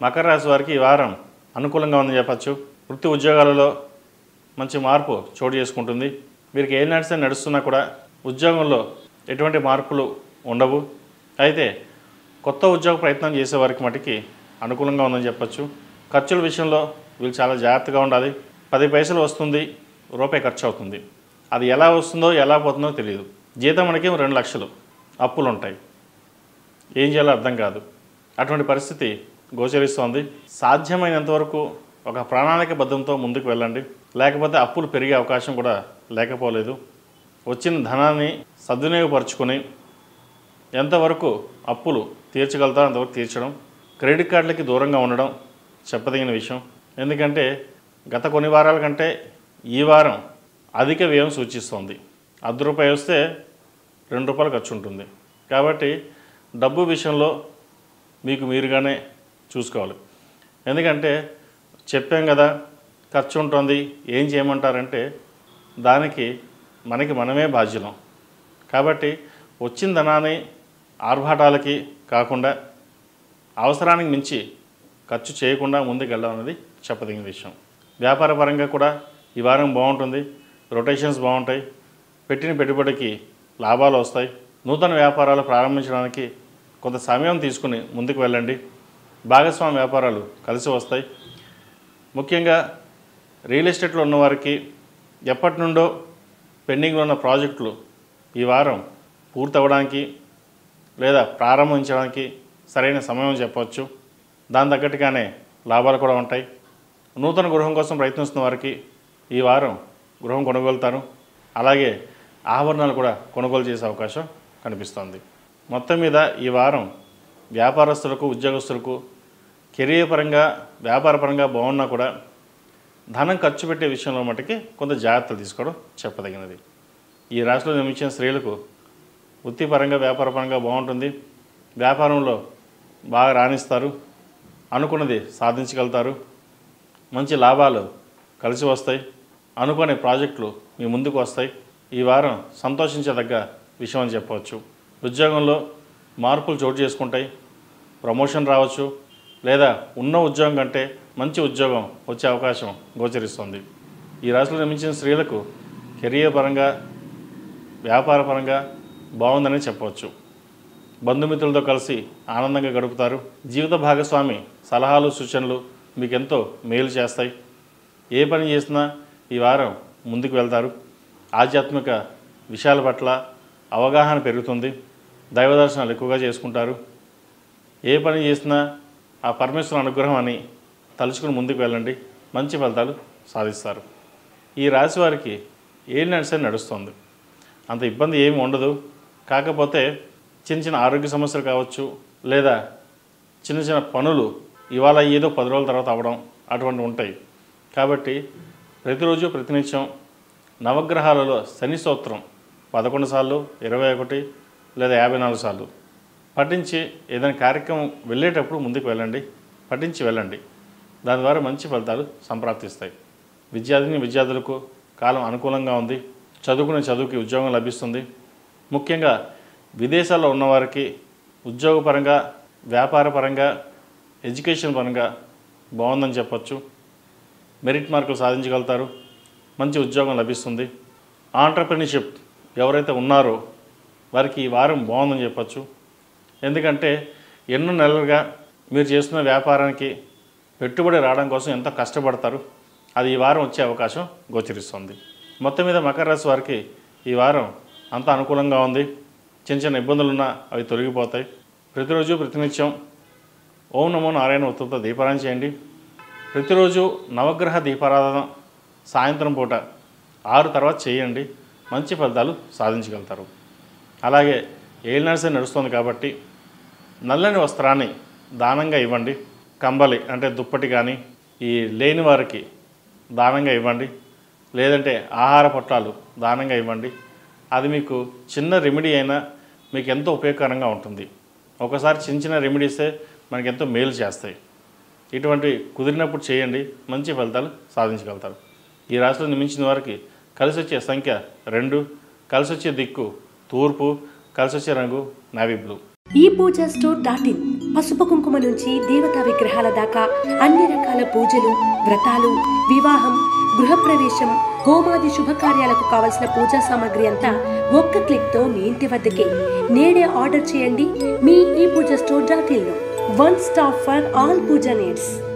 మకర రాశి వారికి ఈ వారం అనుకూలంగా ఉందని చెప్పచ్చు. వృత్తి ఉద్యోగాలలో మంచి మార్పు చోటు చేసుకుంటుంది. వీరికి ఏ నడుస్తున్నా కూడా ఉద్యోగంలో ఎటువంటి మార్పులు ఉండవు. అయితే కొత్త ఉద్యోగ ప్రయత్నం చేసే వారికి మటుకి అనుకూలంగా ఉందని చెప్పచ్చు. ఖర్చుల విషయంలో వీళ్ళు చాలా జాగ్రత్తగా ఉండాలి. 10 పైసలు వస్తుంది, రూపాయి ఖర్చు అవుతుంది. అది ఎలా వస్తుందో ఎలా పోతుందో తెలియదు. జీతం మనకి 2 లక్షలు, అప్పులు ఉంటాయి, ఏం చేయాలో అర్థం కాదు. అటువంటి పరిస్థితి గోచరిస్తోంది. సాధ్యమైనంత వరకు ఒక ప్రణాళికబద్ధంతో ముందుకు వెళ్ళండి, లేకపోతే అప్పులు పెరిగే అవకాశం కూడా లేకపోలేదు. వచ్చిన ధనాన్ని సద్వినియోగపరుచుకొని ఎంతవరకు అప్పులు తీర్చగలుగుతారో అంతవరకు తీర్చడం, క్రెడిట్ కార్డులకి దూరంగా ఉండడం చెప్పదగిన విషయం. ఎందుకంటే గత కొన్ని వారాల కంటే ఈ వారం అధిక వ్యయం సూచిస్తోంది. ₹1 వస్తే ₹2 ఖర్చు ఉంటుంది. కాబట్టి డబ్బు విషయంలో మీకు మీరుగానే చూసుకోవాలి. ఎందుకంటే చెప్పాం కదా ఖర్చు ఉంటుంది, ఏం చేయమంటారంటే దానికి మనమే బాధ్యులం. కాబట్టి వచ్చిన ధనాన్ని ఆర్భాటాలకి కాకుండా అవసరానికి మించి ఖర్చు చేయకుండా ముందుకు వెళ్ళడం అనేది చెప్పదగిన విషయం. వ్యాపార పరంగా కూడా ఈ వారం బాగుంటుంది. రొటేషన్స్ బాగుంటాయి. పెట్టిన పెట్టుబడికి లాభాలు వస్తాయి. నూతన వ్యాపారాలు ప్రారంభించడానికి కొంత సమయం తీసుకుని ముందుకు వెళ్ళండి. భాగస్వామ్య వ్యాపారాలు కలిసి వస్తాయి. ముఖ్యంగా రియల్ ఎస్టేట్లో ఉన్నవారికి ఎప్పటి నుండో పెండింగ్లో ఉన్న ప్రాజెక్టులు ఈ వారం పూర్తవడానికి లేదా ప్రారంభించడానికి సరైన సమయం చెప్పవచ్చు. దాని తగ్గట్టుగానే లాభాలు కూడా ఉంటాయి. నూతన గృహం కోసం ప్రయత్నిస్తున్న వారికి ఈ వారం గృహం కొనుగోలుతారు. అలాగే ఆభరణాలు కూడా కొనుగోలు చేసే అవకాశం కనిపిస్తోంది. మొత్తం మీద ఈ వారం వ్యాపారస్తులకు, ఉద్యోగస్తులకు కెరీర్ పరంగా, వ్యాపార పరంగా బాగున్నా కూడా ధనం ఖర్చు పెట్టే విషయంలో మటుకి కొంత జాగ్రత్తలు తీసుకోవడం చెప్పదగినది. ఈ రాశిలో జన్మించిన స్త్రీలకు వృత్తిపరంగా, వ్యాపారపరంగా బాగుంటుంది. వ్యాపారంలో బాగా రాణిస్తారు, అనుకున్నది సాధించగలుగుతారు, మంచి లాభాలు కలిసి వస్తాయి, అనుకునే ప్రాజెక్టులు మీ ముందుకు వస్తాయి. ఈ వారం సంతోషించదగ్గ విషయం అని చెప్పవచ్చు. ఉద్యోగంలో మార్పులు చోటు చేసుకుంటాయి. ప్రమోషన్ రావచ్చు, లేదా ఉన్న ఉద్యోగం కంటే మంచి ఉద్యోగం వచ్చే అవకాశం గోచరిస్తుంది. ఈ రాశిలో జన్మించిన స్త్రీలకు కెరియర్ పరంగా, వ్యాపార పరంగా బాగుందని చెప్పవచ్చు. బంధుమిత్రులతో కలిసి ఆనందంగా గడుపుతారు. జీవిత భాగస్వామి సలహాలు, సూచనలు మీకు ఎంతో మేలు చేస్తాయి. ఏ పని చేసినా ఈ వారం ముందుకు వెళ్తారు. ఆధ్యాత్మిక విషయాల పట్ల అవగాహన పెరుగుతుంది. దైవ దర్శనాలు ఎక్కువగా చేసుకుంటారు. ఏ పని చేసినా ఆ పరమేశ్వరుని అనుగ్రహం అని తలుచుకుని ముందుకు వెళ్ళండి, మంచి ఫలితాలు సాధిస్తారు. ఈ రాశి వారికి ఏం నడుస్తుంది, అంత ఇబ్బంది ఏమి ఉండదు. కాకపోతే చిన్న చిన్న ఆరోగ్య సమస్యలు కావచ్చు, లేదా చిన్న చిన్న పనులు ఇవాళ ఏదో 10 రోజుల తర్వాత అవ్వడం అటువంటివి ఉంటాయి. కాబట్టి ప్రతిరోజు ప్రతినిత్యం నవగ్రహాలలో శని స్తోత్రం 11 సార్లు, 21 లేదా 54 సార్లు పఠించి ఏదైనా కార్యక్రమం వెళ్ళేటప్పుడు ముందుకు వెళ్ళండి, పఠించి వెళ్ళండి. దాని ద్వారా మంచి ఫలితాలు సంప్రాప్తిస్తాయి. విద్యార్థులకు కాలం అనుకూలంగా ఉంది. చదువుకునే చదువుకి ఉద్యోగం లభిస్తుంది. ముఖ్యంగా విదేశాల్లో ఉన్నవారికి ఉద్యోగపరంగా, వ్యాపార పరంగా, ఎడ్యుకేషన్ పరంగా బాగుందని చెప్పచ్చు. మెరిట్ మార్కులు సాధించగలుగుతారు. మంచి ఉద్యోగం లభిస్తుంది. ఆంటర్‌ప్రెన్యూర్‌షిప్ ఎవరైతే ఉన్నారో వారికి ఈ వారం బాగుందని చెప్పచ్చు. ఎందుకంటే ఎన్నో నెలలుగా మీరు చేస్తున్న వ్యాపారానికి పెట్టుబడి రావడం కోసం ఎంతో కష్టపడతారు. అది ఈ వారం వచ్చే అవకాశం గోచరిస్తుంది. మొత్తం మీద మకర రాశి వారికి ఈ వారం అంత అనుకూలంగా ఉంది. చిన్న చిన్న ఇబ్బందులున్నా అవి తొలగిపోతాయి. ప్రతిరోజు ప్రతినిత్యం ఓం నమో నారాయణ ఒత్తులతో దీపారాధన చేయండి. ప్రతిరోజు నవగ్రహ దీపారాధన సాయంత్రం పూట 6 తర్వాత చేయండి. మంచి ఫలితాలు సాధించగలుగుతారు. అలాగే ఏలినాడు నడుస్తుంది కాబట్టి నల్లని వస్త్రాన్ని దానంగా ఇవ్వండి. కంబలి అంటే దుప్పటి కానీ ఈ లేని వారికి దానంగా ఇవ్వండి. లేదంటే ఆహార పొట్లాలు దానంగా ఇవ్వండి. అది మీకు చిన్న రెమెడీ అయినా మీకు ఎంతో ఉపయోగకరంగా ఉంటుంది. ఒకసారి చిన్న చిన్న రెమెడీసే మనకి ఎంతో మేలు చేస్తాయి. ఇటువంటి కుదిరినప్పుడు చేయండి, మంచి ఫలితాలు సాధించగలుగుతారు. ఈ రాశిలో జన్మించిన వారికి కలిసి వచ్చే సంఖ్య 2, కలిసి వచ్చే దిక్కు తూర్పు, కలిసి వచ్చే రంగు నేవీ బ్లూ. ePoojaStore.in పసుపు కుంకుమ నుంచి దేవతా విగ్రహాల దాకా అన్ని రకాల పూజలు, వ్రతాలు, వివాహం, గృహప్రవేశం, హోమాది శుభకార్యాలకు కావలసిన పూజా సామాగ్రి అంతా ఒక్క క్లిక్తో మీ ఇంటి వద్దకే. నేడే ఆర్డర్ చేయండి మీ ePoojaStore.in లో. One stop for all pooja needs.